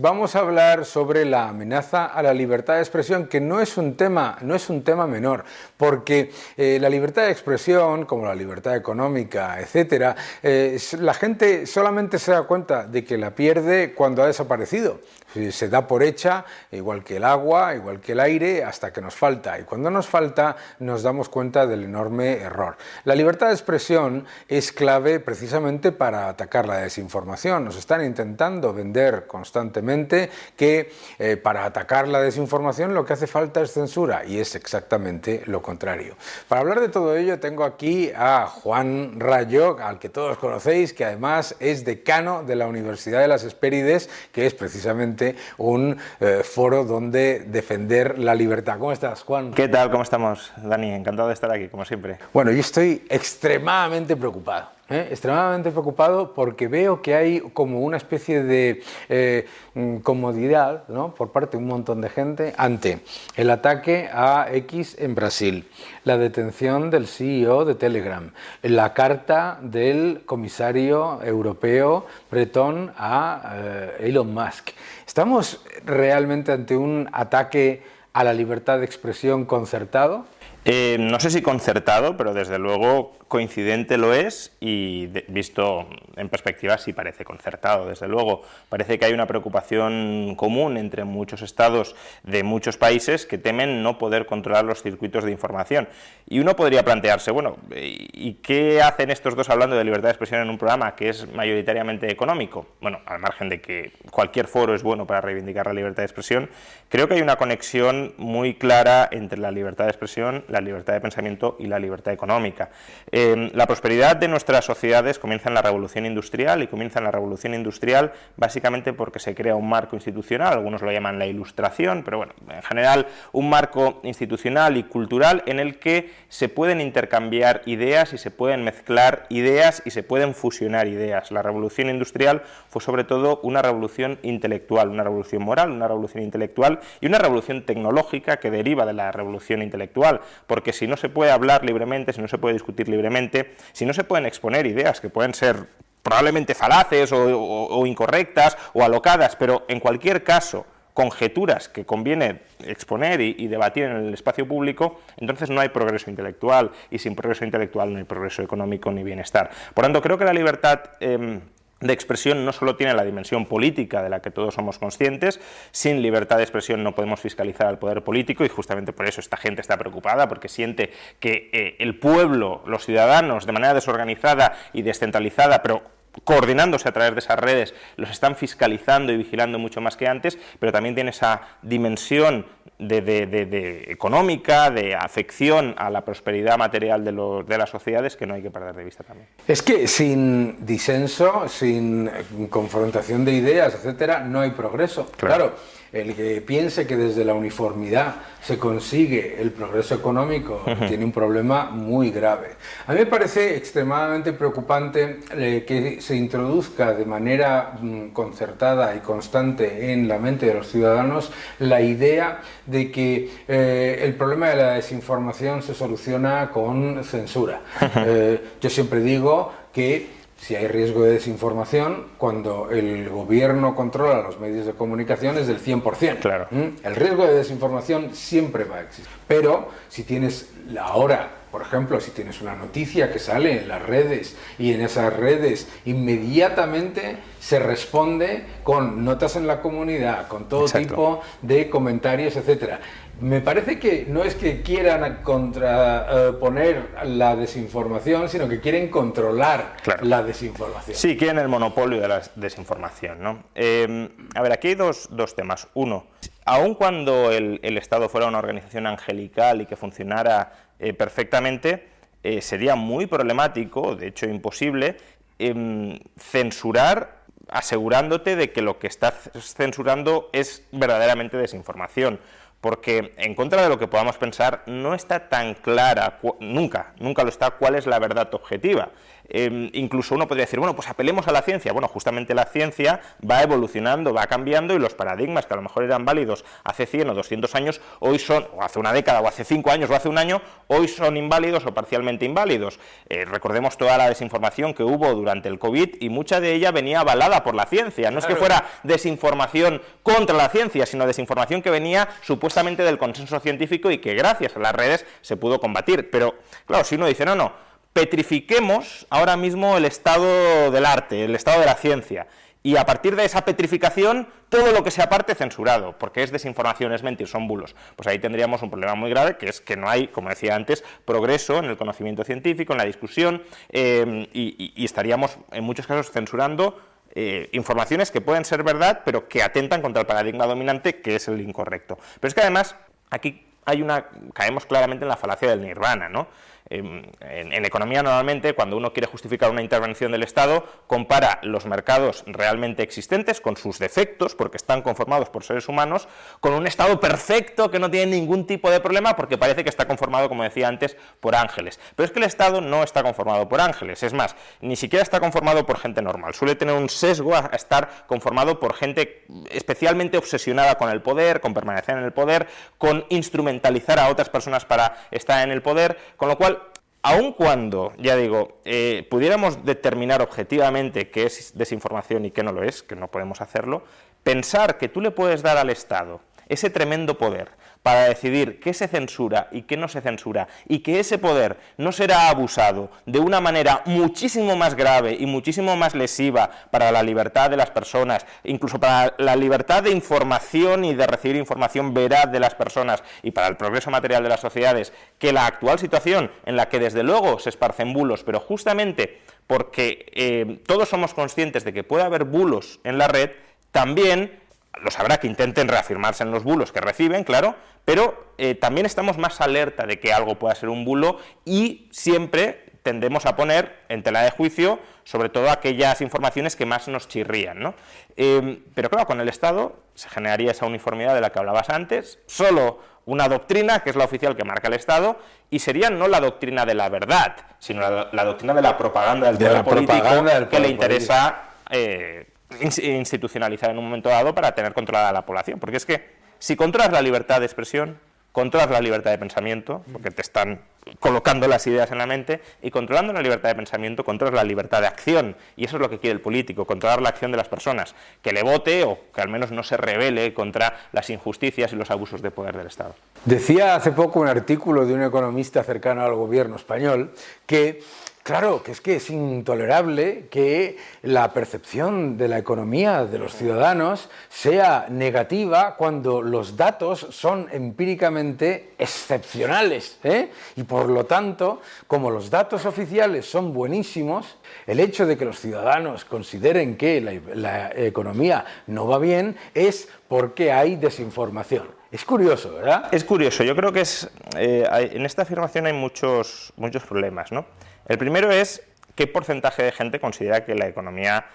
Vamos a hablar sobre la amenaza a la libertad de expresión, que no es un tema menor, porque la libertad de expresión, como la libertad económica, etcétera, la gente solamente se da cuenta de que la pierde cuando ha desaparecido. Se da por hecha, igual que el agua, igual que el aire, hasta que nos falta. Y cuando nos falta, nos damos cuenta del enorme error. La libertad de expresión es clave precisamente para atacar la desinformación. Nos están intentando vender constantemente que para atacar la desinformación lo que hace falta es censura, y es exactamente lo contrario. Para hablar de todo ello tengo aquí a Juan Rayo, al que todos conocéis, que además es decano de la Universidad de las Hespérides, que es precisamente un foro donde defender la libertad. ¿Cómo estás, Juan? ¿Qué tal? ¿Cómo estamos, Dani? Encantado de estar aquí, como siempre. Bueno, yo estoy extremadamente preocupado. Extremadamente preocupado porque veo que hay como una especie de comodidad, ¿no?, por parte de un montón de gente ante el ataque a X en Brasil, la detención del CEO de Telegram, la carta del comisario europeo Breton a Elon Musk. ¿Estamos realmente ante un ataque a la libertad de expresión concertado? No sé si concertado, pero desde luego coincidente lo es, y visto en perspectiva sí parece concertado. Desde luego parece que hay una preocupación común entre muchos estados de muchos países que temen no poder controlar los circuitos de información. Y uno podría plantearse, bueno, ¿y qué hacen estos dos hablando de libertad de expresión en un programa que es mayoritariamente económico? Bueno, al margen de que cualquier foro es bueno para reivindicar la libertad de expresión, creo que hay una conexión muy clara entre la libertad de expresión, la libertad de pensamiento y la libertad económica. La prosperidad de nuestras sociedades comienza en la revolución industrial, y comienza en la revolución industrial básicamente porque se crea un marco institucional, algunos lo llaman la ilustración, pero bueno, en general un marco institucional y cultural en el que se pueden intercambiar ideas y se pueden mezclar ideas y se pueden fusionar ideas. La revolución industrial fue sobre todo una revolución intelectual, una revolución moral, una revolución intelectual y una revolución tecnológica que deriva de la revolución intelectual, porque si no se puede hablar libremente, si no se puede discutir libremente, si no se pueden exponer ideas que pueden ser probablemente falaces o incorrectas o alocadas, pero en cualquier caso conjeturas que conviene exponer y debatir en el espacio público, entonces no hay progreso intelectual, y sin progreso intelectual no hay progreso económico ni bienestar. Por tanto, creo que la libertad de expresión no solo tiene la dimensión política de la que todos somos conscientes. Sin libertad de expresión no podemos fiscalizar al poder político, y justamente por eso esta gente está preocupada, porque siente que el pueblo, los ciudadanos, de manera desorganizada y descentralizada, pero coordinándose a través de esas redes, los están fiscalizando y vigilando mucho más que antes, pero también tiene esa dimensión de económica, de afección a la prosperidad material de las sociedades, que no hay que perder de vista también. Es que sin disenso, sin confrontación de ideas, etcétera, no hay progreso. Claro, el que piense que desde la uniformidad se consigue el progreso económico tiene un problema muy grave. A mí me parece extremadamente preocupante que se introduzca de manera concertada y constante en la mente de los ciudadanos la idea de que el problema de la desinformación se soluciona con censura. Yo siempre digo que si hay riesgo de desinformación, cuando el gobierno controla los medios de comunicación es del 100%. Claro. El riesgo de desinformación siempre va a existir. Pero si tienes ahora, por ejemplo, si tienes una noticia que sale en las redes, y en esas redes inmediatamente se responde con notas en la comunidad, con todo tipo de comentarios, etcétera. Me parece que no es que quieran contraponer la desinformación, sino que quieren controlar la desinformación. Sí, quieren el monopolio de la desinformación, ¿no? A ver, aquí hay dos temas. Uno, aun cuando el Estado fuera una organización angelical y que funcionara perfectamente, sería muy problemático, de hecho imposible, censurar asegurándote de que lo que estás censurando es verdaderamente desinformación. Porque, en contra de lo que podamos pensar, no está tan clara, nunca lo está, cuál es la verdad objetiva. Incluso uno podría decir, bueno, pues apelemos a la ciencia. Bueno, justamente la ciencia va evolucionando, va cambiando, y los paradigmas que a lo mejor eran válidos hace 100 o 200 años, hoy son, o hace una década, o hace 5 años, o hace un año, hoy son inválidos o parcialmente inválidos. Recordemos toda la desinformación que hubo durante el COVID, y mucha de ella venía avalada por la ciencia. No es que fuera desinformación contra la ciencia, sino desinformación que venía supuestamente del consenso científico y que gracias a las redes se pudo combatir. Pero, claro, si uno dice, no, petrifiquemos ahora mismo el estado del arte, el estado de la ciencia, y a partir de esa petrificación, todo lo que sea aparte censurado, porque es desinformación, es mentir, son bulos. Pues ahí tendríamos un problema muy grave, que es que no hay, como decía antes, progreso en el conocimiento científico, en la discusión, y estaríamos en muchos casos censurando informaciones que pueden ser verdad, pero que atentan contra el paradigma dominante, que es el incorrecto. Pero es que además, aquí caemos claramente en la falacia del nirvana, ¿no? En economía, normalmente, cuando uno quiere justificar una intervención del Estado, compara los mercados realmente existentes con sus defectos, porque están conformados por seres humanos, con un Estado perfecto que no tiene ningún tipo de problema, porque parece que está conformado, como decía antes, por ángeles. Pero es que el Estado no está conformado por ángeles, es más, ni siquiera está conformado por gente normal, suele tener un sesgo a estar conformado por gente especialmente obsesionada con el poder, con permanecer en el poder, con instrumentalizar a otras personas para estar en el poder, con lo cual, aun cuando, ya digo, pudiéramos determinar objetivamente qué es desinformación y qué no lo es, que no podemos hacerlo, pensar que tú le puedes dar al Estado ese tremendo poder para decidir qué se censura y qué no se censura, y que ese poder no será abusado de una manera muchísimo más grave y muchísimo más lesiva para la libertad de las personas, incluso para la libertad de información y de recibir información veraz de las personas, y para el progreso material de las sociedades, que la actual situación en la que desde luego se esparcen bulos, pero justamente porque todos somos conscientes de que puede haber bulos en la red, también los habrá que intenten reafirmarse en los bulos que reciben, claro, pero también estamos más alerta de que algo pueda ser un bulo, y siempre tendemos a poner en tela de juicio sobre todo aquellas informaciones que más nos chirrían, ¿no? Pero claro, con el Estado se generaría esa uniformidad de la que hablabas antes, solo una doctrina, que es la oficial que marca el Estado, y sería no la doctrina de la verdad, sino la doctrina de la propaganda del poder político que le interesa institucionalizar en un momento dado para tener controlada a la población. Porque es que si controlas la libertad de expresión, controlas la libertad de pensamiento, porque te están colocando las ideas en la mente, y controlando la libertad de pensamiento controlas la libertad de acción, y eso es lo que quiere el político, controlar la acción de las personas, que le vote o que al menos no se rebele contra las injusticias y los abusos de poder del Estado. Decía hace poco un artículo de un economista cercano al gobierno español que, claro, que es intolerable que la percepción de la economía de los ciudadanos sea negativa cuando los datos son empíricamente excepcionales, y por lo tanto, como los datos oficiales son buenísimos, el hecho de que los ciudadanos consideren que la economía no va bien es porque hay desinformación. Es curioso, ¿verdad? Es curioso. Yo creo que en esta afirmación hay muchos problemas, ¿no? El primero es qué porcentaje de gente considera que la economía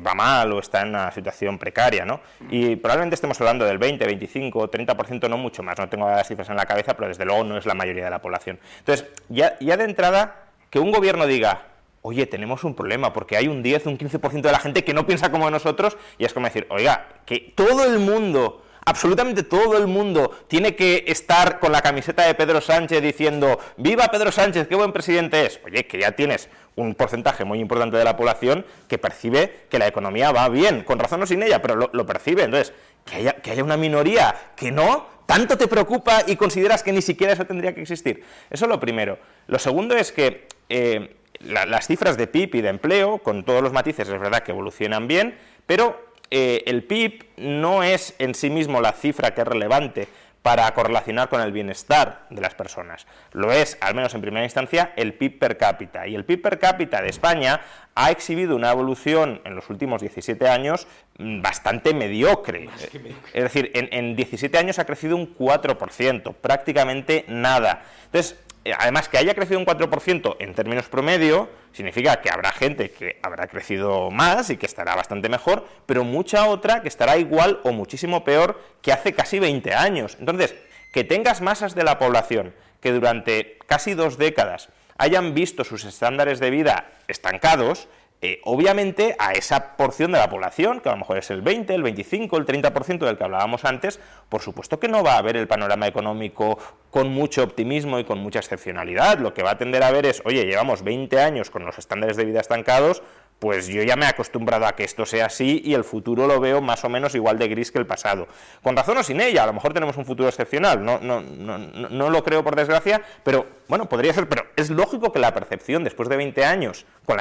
va mal o está en una situación precaria, ¿no? Y probablemente estemos hablando del 20, 25, 30%, no mucho más, no tengo las cifras en la cabeza, pero desde luego no es la mayoría de la población. Entonces, ya de entrada, que un gobierno diga, oye, tenemos un problema porque hay un 10, un 15% de la gente que no piensa como nosotros, y es como decir, oiga, que todo el mundo, absolutamente todo el mundo, tiene que estar con la camiseta de Pedro Sánchez diciendo ¡viva Pedro Sánchez, qué buen presidente es! Oye, que ya tienes un porcentaje muy importante de la población que percibe que la economía va bien, con razón o sin ella, pero lo percibe. Entonces, que haya una minoría que no, tanto te preocupa y consideras que ni siquiera eso tendría que existir. Eso es lo primero. Lo segundo es que las cifras de PIB y de empleo, con todos los matices, es verdad que evolucionan bien, pero el PIB no es en sí mismo la cifra que es relevante para correlacionar con el bienestar de las personas. Lo es, al menos en primera instancia, el PIB per cápita. Y el PIB per cápita de España ha exhibido una evolución en los últimos 17 años bastante mediocre. Es decir, en 17 años ha crecido un 4%, prácticamente nada. Entonces, además, que haya crecido un 4% en términos promedio, significa que habrá gente que habrá crecido más y que estará bastante mejor, pero mucha otra que estará igual o muchísimo peor que hace casi 20 años. Entonces, que tengas masas de la población que durante casi 2 décadas hayan visto sus estándares de vida estancados, obviamente a esa porción de la población, que a lo mejor es el 20, el 25, el 30% del que hablábamos antes, por supuesto que no va a ver el panorama económico con mucho optimismo y con mucha excepcionalidad. Lo que va a tender a ver es, oye, llevamos 20 años con los estándares de vida estancados, pues yo ya me he acostumbrado a que esto sea así y el futuro lo veo más o menos igual de gris que el pasado. Con razón o sin ella, a lo mejor tenemos un futuro excepcional, no lo creo por desgracia, pero bueno, podría ser, pero es lógico que la percepción después de 20 años con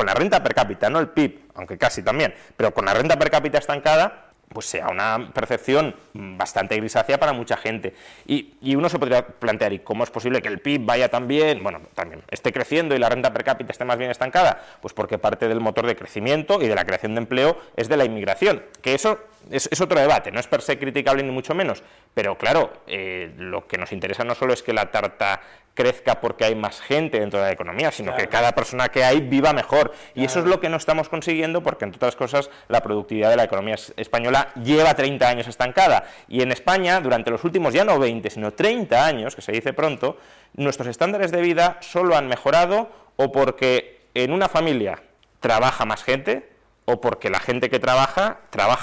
la renta per cápita, no el PIB, aunque casi también, pero con la renta per cápita estancada, pues sea una percepción bastante grisácea para mucha gente. Y uno se podría plantear, ¿y cómo es posible que el PIB vaya tan bien, bueno, también esté creciendo y la renta per cápita esté más bien estancada? Pues porque parte del motor de crecimiento y de la creación de empleo es de la inmigración, que eso es otro debate, no es per se criticable ni mucho menos, pero claro, lo que nos interesa no solo es que la tarta crezca porque hay más gente dentro de la economía, sino claro, que cada persona que hay viva mejor. Claro. Y eso es lo que no estamos consiguiendo porque, entre otras cosas, la productividad de la economía española lleva 30 años estancada. Y en España, durante los últimos ya no 20, sino 30 años, que se dice pronto, nuestros estándares de vida solo han mejorado o porque en una familia trabaja más gente o porque la gente que trabaja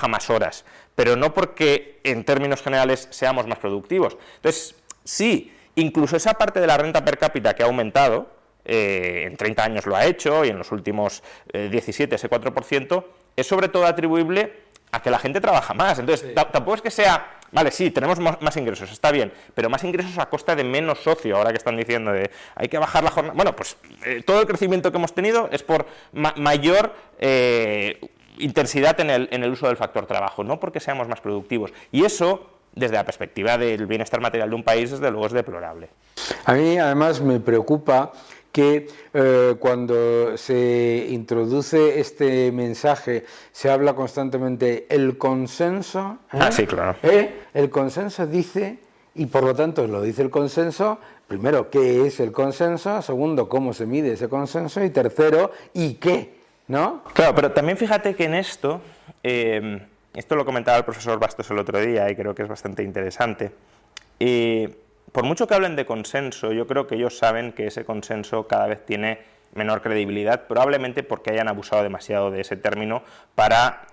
más horas, pero no porque en términos generales seamos más productivos. Entonces, sí, incluso esa parte de la renta per cápita que ha aumentado, en 30 años lo ha hecho y en los últimos 17 ese 4%, es sobre todo atribuible a que la gente trabaja más. Entonces, sí, tampoco es que sea, vale, sí, tenemos más ingresos, está bien, pero más ingresos a costa de menos socio, ahora que están diciendo de hay que bajar la jornada. Bueno, pues todo el crecimiento que hemos tenido es por mayor intensidad en el uso del factor trabajo, no porque seamos más productivos. Y eso, desde la perspectiva del bienestar material de un país, desde luego es deplorable. A mí, además, me preocupa que cuando se introduce este mensaje se habla constantemente el consenso. Sí, claro. El consenso dice, y por lo tanto lo dice el consenso, primero, ¿qué es el consenso? Segundo, ¿cómo se mide ese consenso? Y tercero, ¿y qué? ¿No? Claro, pero también fíjate que en esto, esto lo comentaba el profesor Bastos el otro día y creo que es bastante interesante. Por mucho que hablen de consenso, yo creo que ellos saben que ese consenso cada vez tiene menor credibilidad, probablemente porque hayan abusado demasiado de ese término para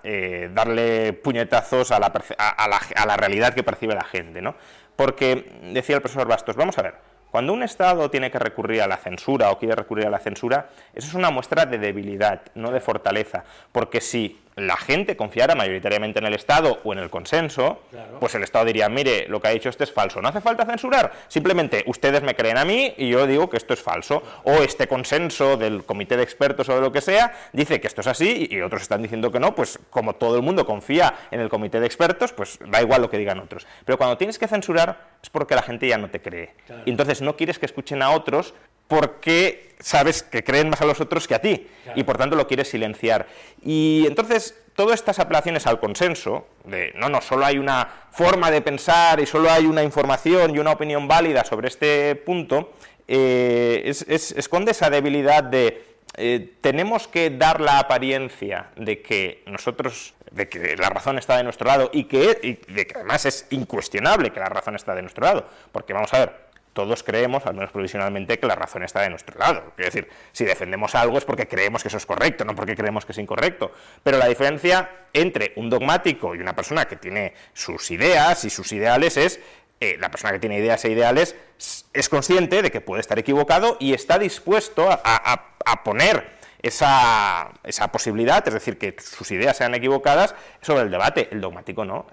darle puñetazos a la realidad que percibe la gente, ¿no? Porque, decía el profesor Bastos, vamos a ver, cuando un Estado tiene que recurrir a la censura o quiere recurrir a la censura, eso es una muestra de debilidad, no de fortaleza, porque si la gente confiara mayoritariamente en el Estado o en el consenso, claro, pues el Estado diría, mire, lo que ha dicho este es falso, no hace falta censurar, simplemente ustedes me creen a mí y yo digo que esto es falso, o este consenso del comité de expertos o de lo que sea dice que esto es así y otros están diciendo que no, pues como todo el mundo confía en el comité de expertos, pues da igual lo que digan otros. Pero cuando tienes que censurar es porque la gente ya no te cree, claro, y entonces no quieres que escuchen a otros porque sabes que creen más a los otros que a ti, claro, y por tanto lo quieres silenciar. Y entonces todas estas apelaciones al consenso, de no, solo hay una forma de pensar y solo hay una información y una opinión válida sobre este punto, esconde esa debilidad de tenemos que dar la apariencia de que la razón está de nuestro lado y de que además es incuestionable que la razón está de nuestro lado, porque vamos a ver, todos creemos, al menos provisionalmente, que la razón está de nuestro lado. Es decir, si defendemos algo es porque creemos que eso es correcto, no porque creemos que es incorrecto. Pero la diferencia entre un dogmático y una persona que tiene sus ideas y sus ideales es, la persona que tiene ideas e ideales es consciente de que puede estar equivocado y está dispuesto a poner esa posibilidad, es decir, que sus ideas sean equivocadas, sobre el debate. El dogmático no,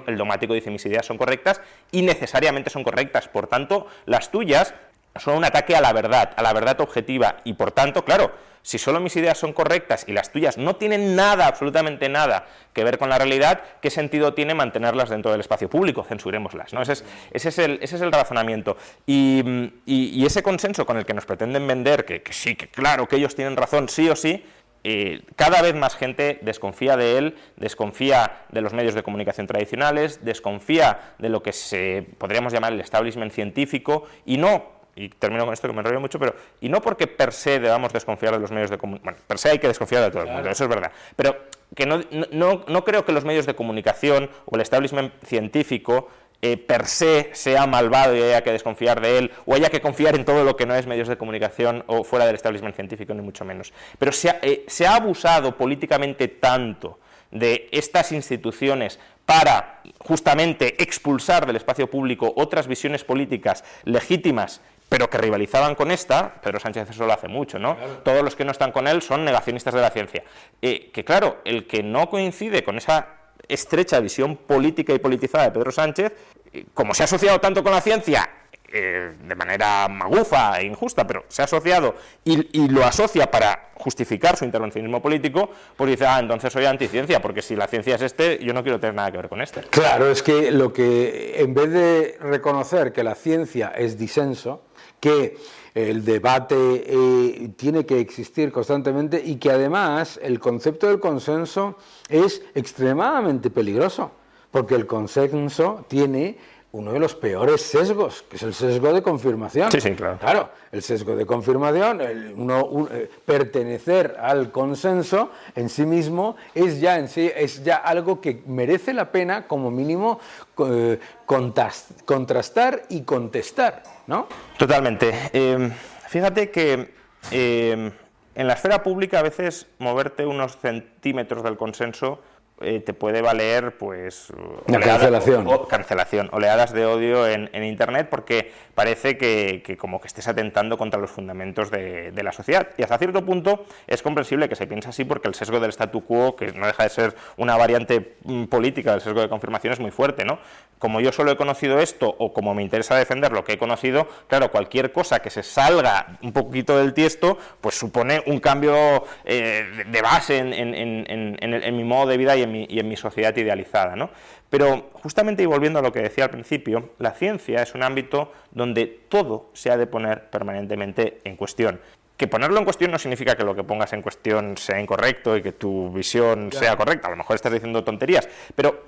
el dogmático dice mis ideas son correctas y necesariamente son correctas, por tanto, las tuyas son un ataque a la verdad objetiva, y por tanto, claro, si solo mis ideas son correctas y las tuyas no tienen nada, absolutamente nada, que ver con la realidad, ¿qué sentido tiene mantenerlas dentro del espacio público? Censurémoslas, ¿no? Ese es el razonamiento. Y ese consenso con el que nos pretenden vender, que sí, que claro, que ellos tienen razón sí o sí, cada vez más gente desconfía de él, desconfía de los medios de comunicación tradicionales, desconfía de lo que podríamos llamar el establishment científico, y termino con esto que me enrollo mucho, y no porque per se debamos desconfiar de los medios de comunicación, bueno, per se hay que desconfiar de todo el mundo, eso es verdad, pero que no creo que los medios de comunicación o el establishment científico per se sea malvado y haya que desconfiar de él, o haya que confiar en todo lo que no es medios de comunicación o fuera del establishment científico, ni mucho menos. Pero se ha abusado políticamente tanto de estas instituciones para justamente expulsar del espacio público otras visiones políticas legítimas, pero que rivalizaban con esta. Pedro Sánchez eso lo hace mucho, ¿no? Claro. Todos los que no están con él son negacionistas de la ciencia. Que claro, el que no coincide con esa estrecha visión política y politizada de Pedro Sánchez, como se ha asociado tanto con la ciencia, de manera magufa e injusta, pero se ha asociado y lo asocia para justificar su intervencionismo político, pues dice, entonces soy anticiencia, porque si la ciencia es yo no quiero tener nada que ver con este. Claro, es que lo que, en vez de reconocer que la ciencia es disenso, que el debate tiene que existir constantemente y que además el concepto del consenso es extremadamente peligroso, porque el consenso tiene uno de los peores sesgos, que es el sesgo de confirmación. Sí, sí, claro. Claro, el sesgo de confirmación, pertenecer al consenso en sí mismo es ya algo que merece la pena, como mínimo, contrastar y contestar, ¿no? Totalmente. Fíjate que en la esfera pública a veces moverte unos centímetros del consenso te puede valer, pues, oleadas de odio en Internet, porque parece que como que estés atentando contra los fundamentos de la sociedad. Y hasta cierto punto es comprensible que se piense así, porque el sesgo del statu quo, que no deja de ser una variante política del sesgo de confirmación, es muy fuerte, ¿no? Como yo solo he conocido esto, o como me interesa defender lo que he conocido, claro, cualquier cosa que se salga un poquito del tiesto, pues supone un cambio de base en mi modo de vida y en mi sociedad idealizada, ¿no? Pero justamente, y volviendo a lo que decía al principio, la ciencia es un ámbito donde todo se ha de poner permanentemente en cuestión. Que ponerlo en cuestión no significa que lo que pongas en cuestión sea incorrecto y que tu visión sea correcta. A lo mejor estás diciendo tonterías, pero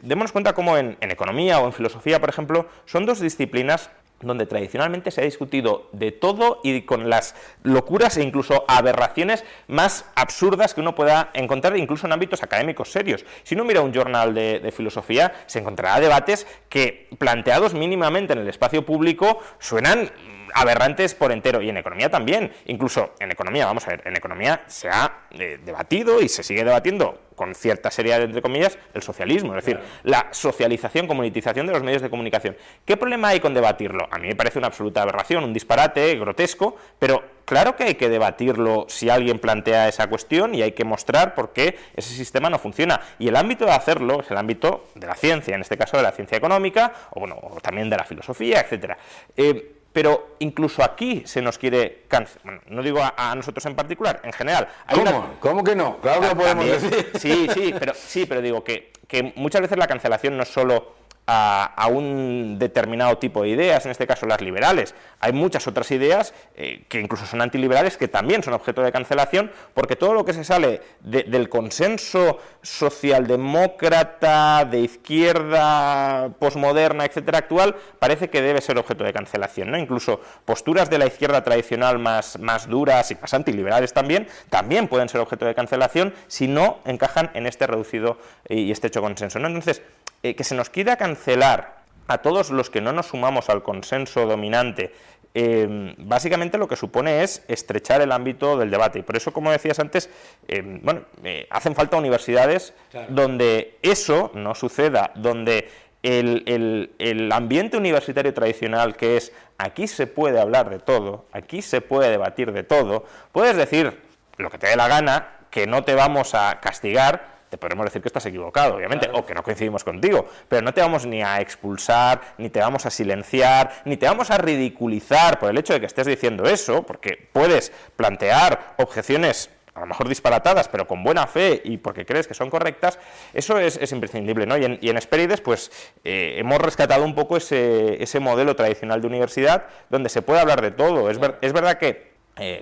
démonos cuenta cómo en economía o en filosofía, por ejemplo, son dos disciplinas donde tradicionalmente se ha discutido de todo y con las locuras e incluso aberraciones más absurdas que uno pueda encontrar, incluso en ámbitos académicos serios. Si uno mira un journal de filosofía, se encontrará debates que, planteados mínimamente en el espacio público, suenan aberrantes por entero, y en economía también. Incluso en economía, vamos a ver, en economía se ha debatido y se sigue debatiendo con cierta seriedad, entre comillas, el socialismo, es decir, la socialización, comunitización de los medios de comunicación. ¿Qué problema hay con debatirlo? A mí me parece una absoluta aberración, un disparate grotesco, pero claro que hay que debatirlo si alguien plantea esa cuestión, y hay que mostrar por qué ese sistema no funciona. Y el ámbito de hacerlo es el ámbito de la ciencia, en este caso de la ciencia económica, o bueno, o también de la filosofía, etcétera. Pero incluso aquí se nos quiere cancelar. Bueno, no digo a nosotros en particular, en general. ¿Cómo que no? Claro que lo podemos decir. Sí, pero digo que muchas veces la cancelación no es solo a un determinado tipo de ideas, en este caso las liberales. Hay muchas otras ideas que incluso son antiliberales, que también son objeto de cancelación, porque todo lo que se sale del consenso socialdemócrata, de izquierda, posmoderna, etcétera, actual, parece que debe ser objeto de cancelación, ¿no? Incluso posturas de la izquierda tradicional más duras y más antiliberales también pueden ser objeto de cancelación si no encajan en este reducido y estrecho consenso, ¿no? Entonces, que se nos quiera cancelar a todos los que no nos sumamos al consenso dominante, básicamente lo que supone es estrechar el ámbito del debate. Y por eso, como decías antes, hacen falta universidades donde eso no suceda, donde el ambiente universitario tradicional, que es aquí se puede hablar de todo, aquí se puede debatir de todo, puedes decir lo que te dé la gana, que no te vamos a castigar. Te podremos decir que estás equivocado, obviamente, o que no coincidimos contigo, pero no te vamos ni a expulsar, ni te vamos a silenciar, ni te vamos a ridiculizar por el hecho de que estés diciendo eso, porque puedes plantear objeciones a lo mejor disparatadas, pero con buena fe y porque crees que son correctas. Eso es imprescindible, ¿no? Y en Hespérides, pues, hemos rescatado un poco ese modelo tradicional de universidad, donde se puede hablar de todo. Es verdad que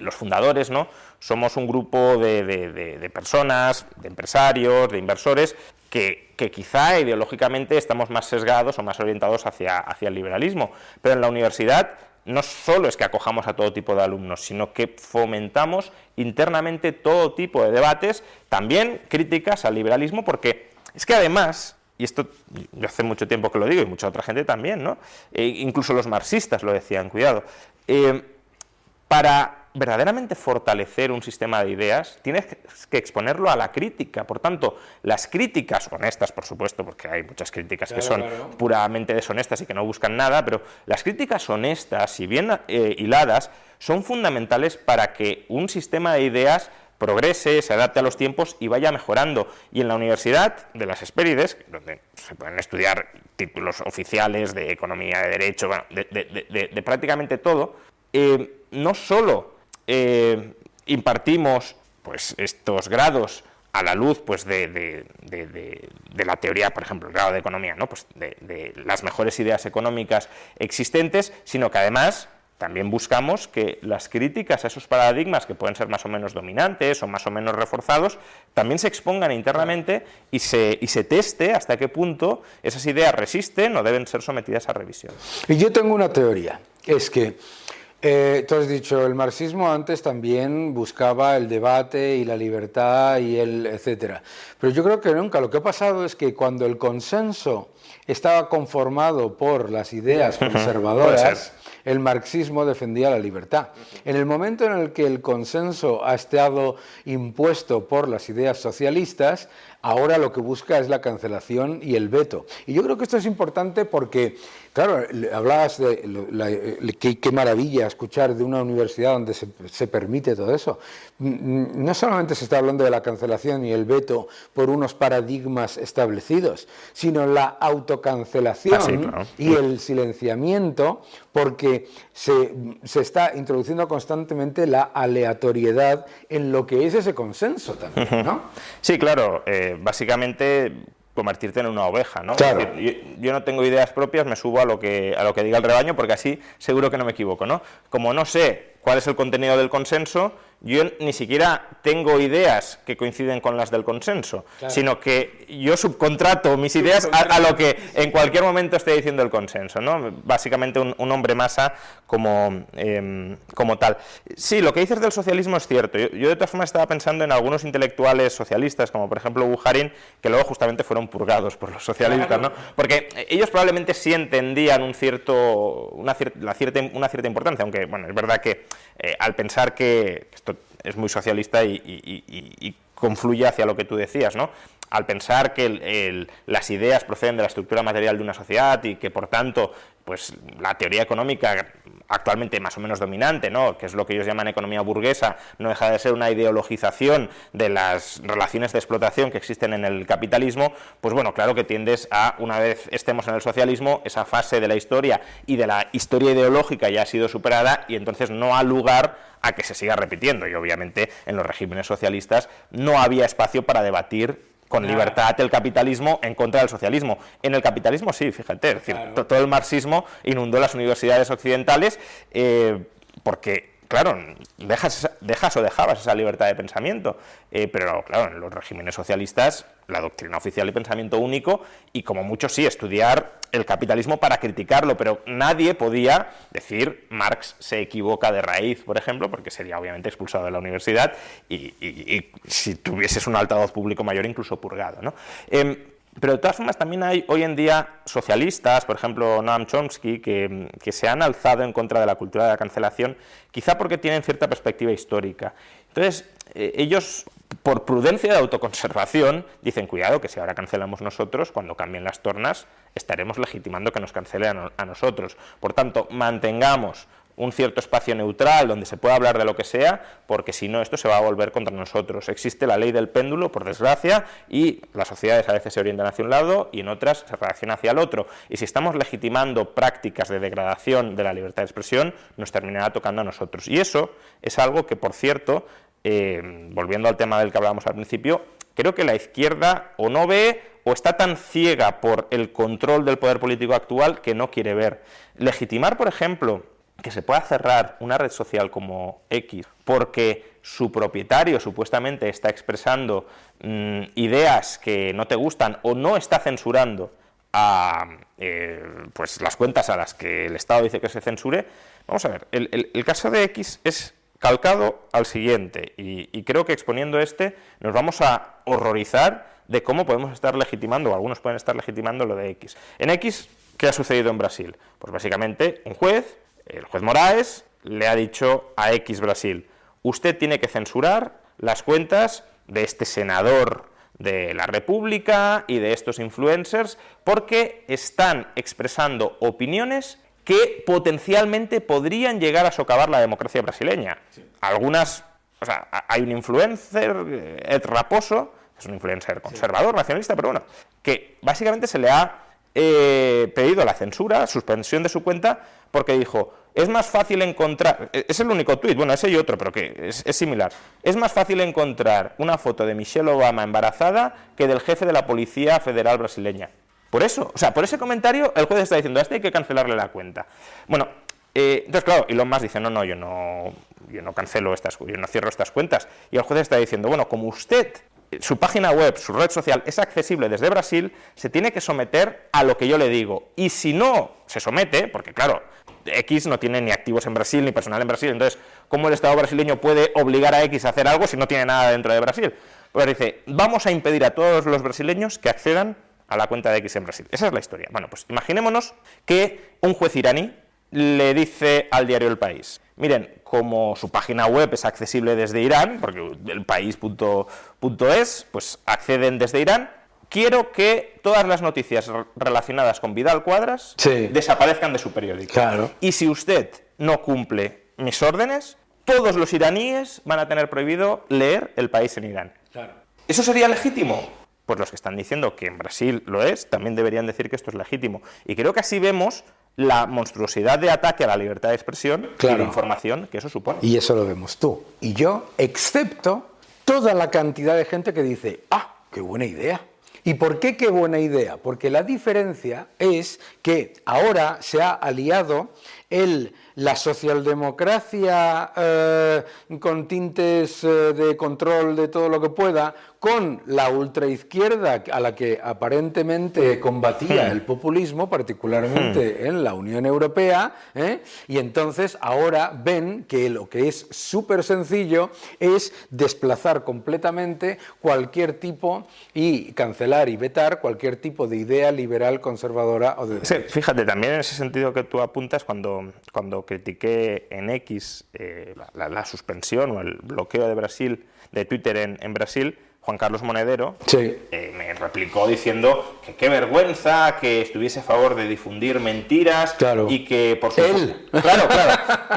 los fundadores, ¿no?, somos un grupo de personas, de empresarios, de inversores, que quizá ideológicamente estamos más sesgados o más orientados hacia el liberalismo, pero en la universidad no solo es que acojamos a todo tipo de alumnos, sino que fomentamos internamente todo tipo de debates, también críticas al liberalismo, porque es que además, y esto yo hace mucho tiempo que lo digo y mucha otra gente también, ¿no? Incluso los marxistas lo decían, cuidado, para verdaderamente fortalecer un sistema de ideas, tienes que exponerlo a la crítica. Por tanto, las críticas honestas, por supuesto, porque hay muchas críticas que son puramente deshonestas y que no buscan nada, pero las críticas honestas, si bien hiladas, son fundamentales para que un sistema de ideas progrese, se adapte a los tiempos y vaya mejorando. Y en la Universidad de las Hespérides, donde se pueden estudiar títulos oficiales de economía, de derecho, bueno, de prácticamente todo, no solo impartimos pues estos grados a la luz pues de la teoría, por ejemplo, el grado de economía, ¿no? Pues de las mejores ideas económicas existentes, sino que además también buscamos que las críticas a esos paradigmas que pueden ser más o menos dominantes o más o menos reforzados, también se expongan internamente y se teste hasta qué punto esas ideas resisten o deben ser sometidas a revisión. Y yo tengo una teoría, es que tú has dicho, el marxismo antes también buscaba el debate y la libertad y el etcétera. Pero yo creo que nunca. Lo que ha pasado es que cuando el consenso estaba conformado por las ideas conservadoras, el marxismo defendía la libertad. En el momento en el que el consenso ha estado impuesto por las ideas socialistas, ahora lo que busca es la cancelación y el veto. Y yo creo que esto es importante porque, claro, hablabas de qué maravilla escuchar de una universidad donde se permite todo eso. No solamente se está hablando de la cancelación y el veto por unos paradigmas establecidos, sino la autocancelación y el silenciamiento, porque se está introduciendo constantemente la aleatoriedad en lo que es ese consenso también, ¿no? Sí, claro, básicamente convertirte en una oveja, ¿no? Claro. Es decir, yo no tengo ideas propias, me subo a lo que diga el rebaño, porque así seguro que no me equivoco, ¿no? Como no sé cuál es el contenido del consenso, yo ni siquiera tengo ideas que coinciden con las del consenso, sino que yo subcontrato mis ideas a lo que en cualquier momento esté diciendo el consenso, ¿no? Básicamente un hombre masa como tal. Sí, lo que dices del socialismo es cierto. Yo de todas formas estaba pensando en algunos intelectuales socialistas, como por ejemplo Bukharin, que luego justamente fueron purgados por los socialistas, ¿no? Porque ellos probablemente sí entendían una cierta importancia, aunque bueno, es verdad que al pensar que esto es muy socialista y confluye hacia lo que tú decías, ¿no? Al pensar que las ideas proceden de la estructura material de una sociedad y que por tanto pues la teoría económica actualmente más o menos dominante, ¿no? Que es lo que ellos llaman economía burguesa, no deja de ser una ideologización de las relaciones de explotación que existen en el capitalismo, pues bueno, claro que tiendes a, una vez estemos en el socialismo, esa fase de la historia y de la historia ideológica ya ha sido superada y entonces no ha lugar a que se siga repitiendo, y obviamente en los regímenes socialistas no había espacio para debatir con libertad el capitalismo en contra del socialismo. En el capitalismo sí, fíjate, es decir, todo el marxismo inundó las universidades occidentales porque, claro, dejas o dejabas esa libertad de pensamiento, pero claro, en los regímenes socialistas la doctrina oficial y pensamiento único, y como mucho sí, estudiar el capitalismo para criticarlo, pero nadie podía decir Marx se equivoca de raíz, por ejemplo, porque sería obviamente expulsado de la universidad y si tuvieses un altavoz público mayor incluso purgado, ¿no? Pero de todas formas también hay hoy en día socialistas, por ejemplo Noam Chomsky, que se han alzado en contra de la cultura de la cancelación, quizá porque tienen cierta perspectiva histórica. Entonces, ellos, por prudencia de autoconservación, dicen, cuidado, que si ahora cancelamos nosotros, cuando cambien las tornas, estaremos legitimando que nos cancelen a nosotros. Por tanto, mantengamos un cierto espacio neutral donde se pueda hablar de lo que sea, porque si no esto se va a volver contra nosotros. Existe la ley del péndulo, por desgracia, y las sociedades a veces se orientan hacia un lado y en otras se reacciona hacia el otro. Y si estamos legitimando prácticas de degradación de la libertad de expresión, nos terminará tocando a nosotros. Y eso es algo que, por cierto, volviendo al tema del que hablábamos al principio, creo que la izquierda o no ve o está tan ciega por el control del poder político actual que no quiere ver. Legitimar, por ejemplo, que se pueda cerrar una red social como X porque su propietario supuestamente está expresando ideas que no te gustan o no está censurando a pues las cuentas a las que el Estado dice que se censure. Vamos a ver, el caso de X es calcado al siguiente y creo que exponiendo nos vamos a horrorizar de cómo podemos estar legitimando, o algunos pueden estar legitimando lo de X. En X, ¿qué ha sucedido en Brasil? Pues básicamente un juez, el juez Moraes, le ha dicho a X Brasil: usted tiene que censurar las cuentas de este senador de la República y de estos influencers porque están expresando opiniones que potencialmente podrían llegar a socavar la democracia brasileña. Sí. Algunas, o sea, hay un influencer, Ed Raposo, es un influencer conservador, nacionalista, pero bueno, que básicamente se le ha pedido la censura, suspensión de su cuenta, porque dijo: es más fácil encontrar, es el único tuit, bueno, ese y otro, pero que es similar, es más fácil encontrar una foto de Michelle Obama embarazada que del jefe de la Policía Federal brasileña. Por eso, o sea, por ese comentario el juez está diciendo: a este hay que cancelarle la cuenta. Bueno, entonces claro, Elon Musk dice: no, yo no cancelo yo no cierro estas cuentas. Y el juez está diciendo: bueno, como usted, su página web, su red social es accesible desde Brasil, se tiene que someter a lo que yo le digo. Y si no se somete, porque claro, X no tiene ni activos en Brasil ni personal en Brasil, entonces ¿cómo el Estado brasileño puede obligar a X a hacer algo si no tiene nada dentro de Brasil? Pues dice: vamos a impedir a todos los brasileños que accedan a la cuenta de X en Brasil. Esa es la historia. Bueno, pues imaginémonos que un juez iraní le dice al diario El País: miren, como su página web es accesible desde Irán, porque el país.es, pues acceden desde Irán, quiero que todas las noticias relacionadas con Vidal Quadras desaparezcan de su periódico. Claro. Y si usted no cumple mis órdenes, todos los iraníes van a tener prohibido leer El País en Irán. Claro. ¿Eso sería legítimo? Pues los que están diciendo que en Brasil lo es, también deberían decir que esto es legítimo. Y creo que así vemos la monstruosidad de ataque a la libertad de expresión y de información que eso supone. Y eso lo vemos tú y yo, excepto toda la cantidad de gente que dice: ¡ah, qué buena idea! ¿Y por qué qué buena idea? Porque la diferencia es que ahora se ha aliado la socialdemocracia con tintes de control de todo lo que pueda con la ultraizquierda a la que aparentemente combatía el populismo, particularmente en la Unión Europea, y entonces ahora ven que lo que es súper sencillo es desplazar completamente cualquier tipo y cancelar y vetar cualquier tipo de idea liberal, conservadora o de derecha. Sí, fíjate, también en ese sentido que tú apuntas, cuando critiqué en X la suspensión o el bloqueo de Brasil, de Twitter en Brasil, Juan Carlos Monedero me replicó diciendo que qué vergüenza que estuviese a favor de difundir mentiras y que por supuesto... Claro,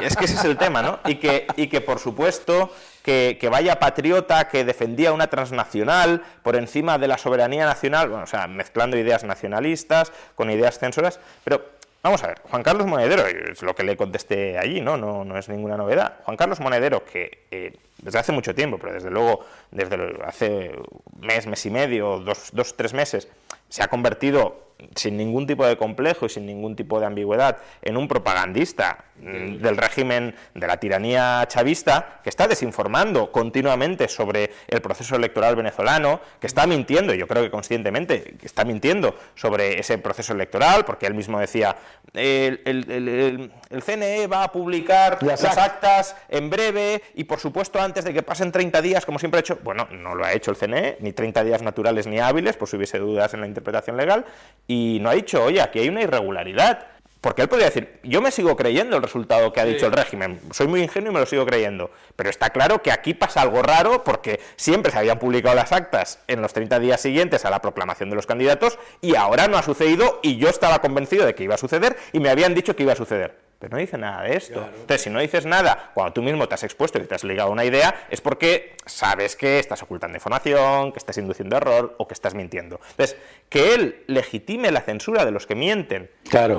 es que ese es el tema, ¿no? Y que por supuesto que vaya patriota que defendía una transnacional por encima de la soberanía nacional, bueno, o sea, mezclando ideas nacionalistas con ideas censoras, pero... Vamos a ver, Juan Carlos Monedero, es lo que le contesté allí, no es ninguna novedad. Juan Carlos Monedero, que desde hace mucho tiempo, pero desde luego desde hace mes y medio, dos, 3 meses, se ha convertido sin ningún tipo de complejo y sin ningún tipo de ambigüedad en un propagandista del régimen de la tiranía chavista que está desinformando continuamente sobre el proceso electoral venezolano, que está mintiendo, y yo creo que conscientemente, que está mintiendo sobre ese proceso electoral, porque él mismo decía el CNE va a publicar las actas en breve y por supuesto antes de que pasen 30 días, como siempre ha hecho. Bueno, no lo ha hecho el CNE, ni 30 días naturales ni hábiles, por si hubiese dudas en la interpretación legal, y no ha dicho: oye, aquí hay una irregularidad. Porque él podría decir: yo me sigo creyendo el resultado que ha dicho el régimen, soy muy ingenuo y me lo sigo creyendo, pero está claro que aquí pasa algo raro porque siempre se habían publicado las actas en los 30 días siguientes a la proclamación de los candidatos y ahora no ha sucedido y yo estaba convencido de que iba a suceder y me habían dicho que iba a suceder. Pero no dice nada de esto. Claro. Entonces, si no dices nada, cuando tú mismo te has expuesto y te has ligado a una idea, es porque sabes que estás ocultando información, que estás induciendo error o que estás mintiendo. Entonces, que él legitime la censura de los que mienten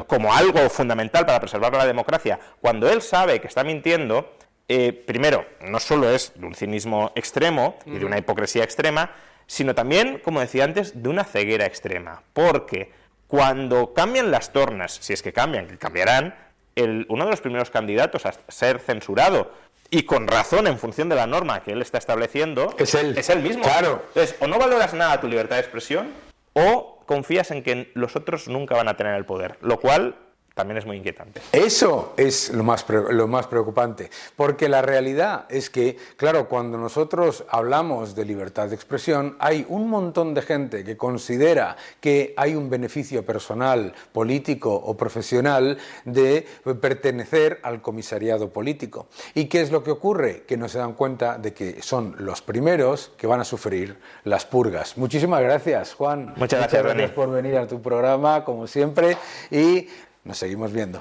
como algo fundamental para preservar la democracia, cuando él sabe que está mintiendo, primero, no solo es de un cinismo extremo y de una hipocresía extrema, sino también, como decía antes, de una ceguera extrema. Porque cuando cambian las tornas, si es que cambian, que cambiarán, uno de los primeros candidatos a ser censurado, y con razón en función de la norma que él está estableciendo, es él mismo. Claro. Entonces, o no valoras nada tu libertad de expresión, o confías en que los otros nunca van a tener el poder, lo cual también es muy inquietante. Eso es lo más preocupante, porque la realidad es que, claro, cuando nosotros hablamos de libertad de expresión, hay un montón de gente que considera que hay un beneficio personal, político o profesional de pertenecer al comisariado político. ¿Y qué es lo que ocurre? Que no se dan cuenta de que son los primeros que van a sufrir las purgas. Muchísimas gracias, Juan. Muchas gracias, Dani. Por venir a tu programa, como siempre, y nos seguimos viendo.